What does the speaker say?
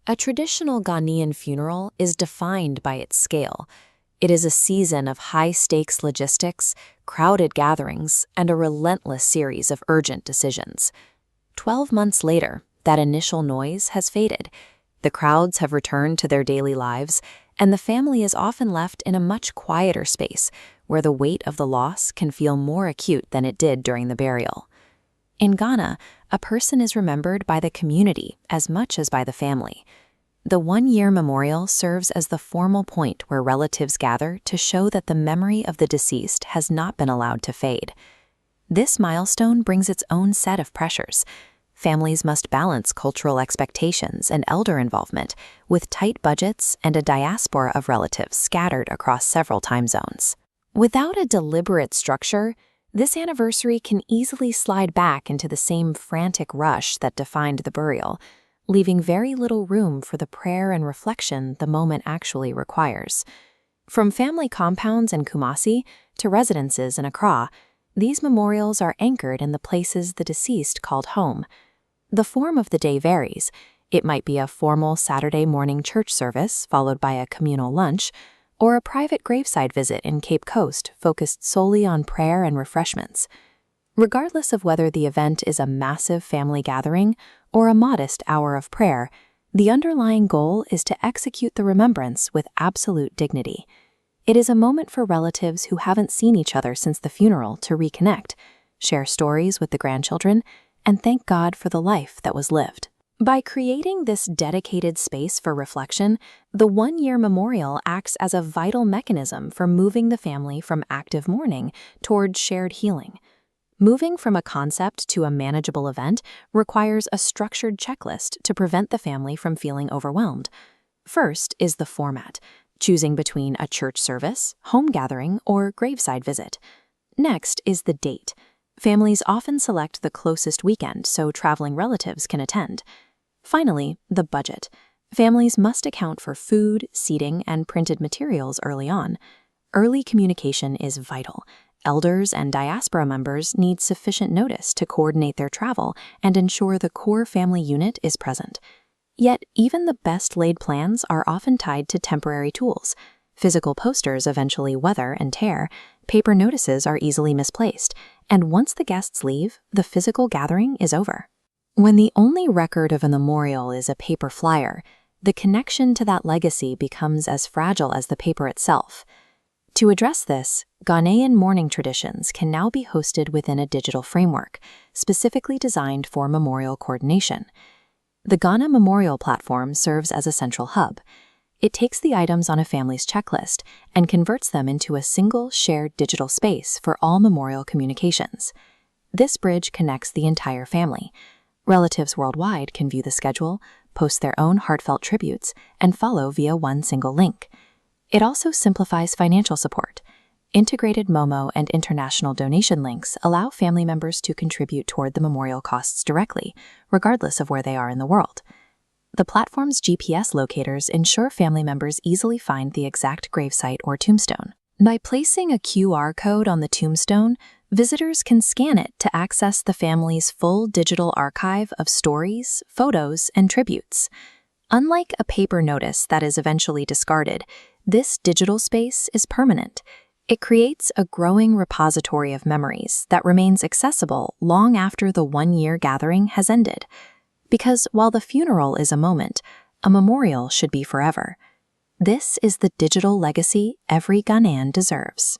A traditional Ghanaian funeral is defined by its scale. It is a season of high-stakes logistics, crowded gatherings, and a relentless series of urgent decisions. 12 months later, that initial noise has faded. The crowds have returned to their daily lives, and the family is often left in a much quieter space where the weight of the loss can feel more acute than it did during the burial. In Ghana, a person is remembered by the community as much as by the family. The one-year memorial serves as the formal point where relatives gather to show that the memory of the deceased has not been allowed to fade. This milestone brings its own set of pressures. Families must balance cultural expectations and elder involvement with tight budgets and a diaspora of relatives scattered across several time zones. Without a deliberate structure, this anniversary can easily slide back into the same frantic rush that defined the burial, leaving very little room for the prayer and reflection the moment actually requires. From family compounds in Kumasi to residences in Accra, these memorials are anchored in the places the deceased called home. The form of the day varies. It might be a formal Saturday morning church service followed by a communal lunch, or a private graveside visit in Cape Coast focused solely on prayer and refreshments. Regardless of whether the event is a massive family gathering or a modest hour of prayer, the underlying goal is to execute the remembrance with absolute dignity. It is a moment for relatives who haven't seen each other since the funeral to reconnect, share stories with the grandchildren, and thank God for the life that was lived. By creating this dedicated space for reflection, the one-year memorial acts as a vital mechanism for moving the family from active mourning toward shared healing. Moving from a concept to a manageable event requires a structured checklist to prevent the family from feeling overwhelmed. First is the format, choosing between a church service, home gathering, or graveside visit. Next is the date. Families often select the closest weekend so traveling relatives can attend. Finally, the budget. Families must account for food, seating, and printed materials early on. Early communication is vital. Elders and diaspora members need sufficient notice to coordinate their travel and ensure the core family unit is present. Yet, even the best-laid plans are often tied to temporary tools. Physical posters eventually weather and tear, paper notices are easily misplaced, and once the guests leave, the physical gathering is over. When the only record of a memorial is a paper flyer, the connection to that legacy becomes as fragile as the paper itself. To address this, Ghanaian mourning traditions can now be hosted within a digital framework, specifically designed for memorial coordination. The Ghana Memorial Platform serves as a central hub. It takes the items on a family's checklist and converts them into a single shared digital space for all memorial communications. This bridge connects the entire family. Relatives worldwide can view the schedule, post their own heartfelt tributes, and follow via one single link. It also simplifies financial support. Integrated Momo and international donation links allow family members to contribute toward the memorial costs directly, regardless of where they are in the world. The platform's GPS locators ensure family members easily find the exact gravesite or tombstone. By placing a QR code on the tombstone, visitors can scan it to access the family's full digital archive of stories, photos, and tributes. Unlike a paper notice that is eventually discarded, this digital space is permanent. It creates a growing repository of memories that remains accessible long after the one-year gathering has ended. Because while the funeral is a moment, a memorial should be forever. This is the digital legacy every Ghanaian deserves.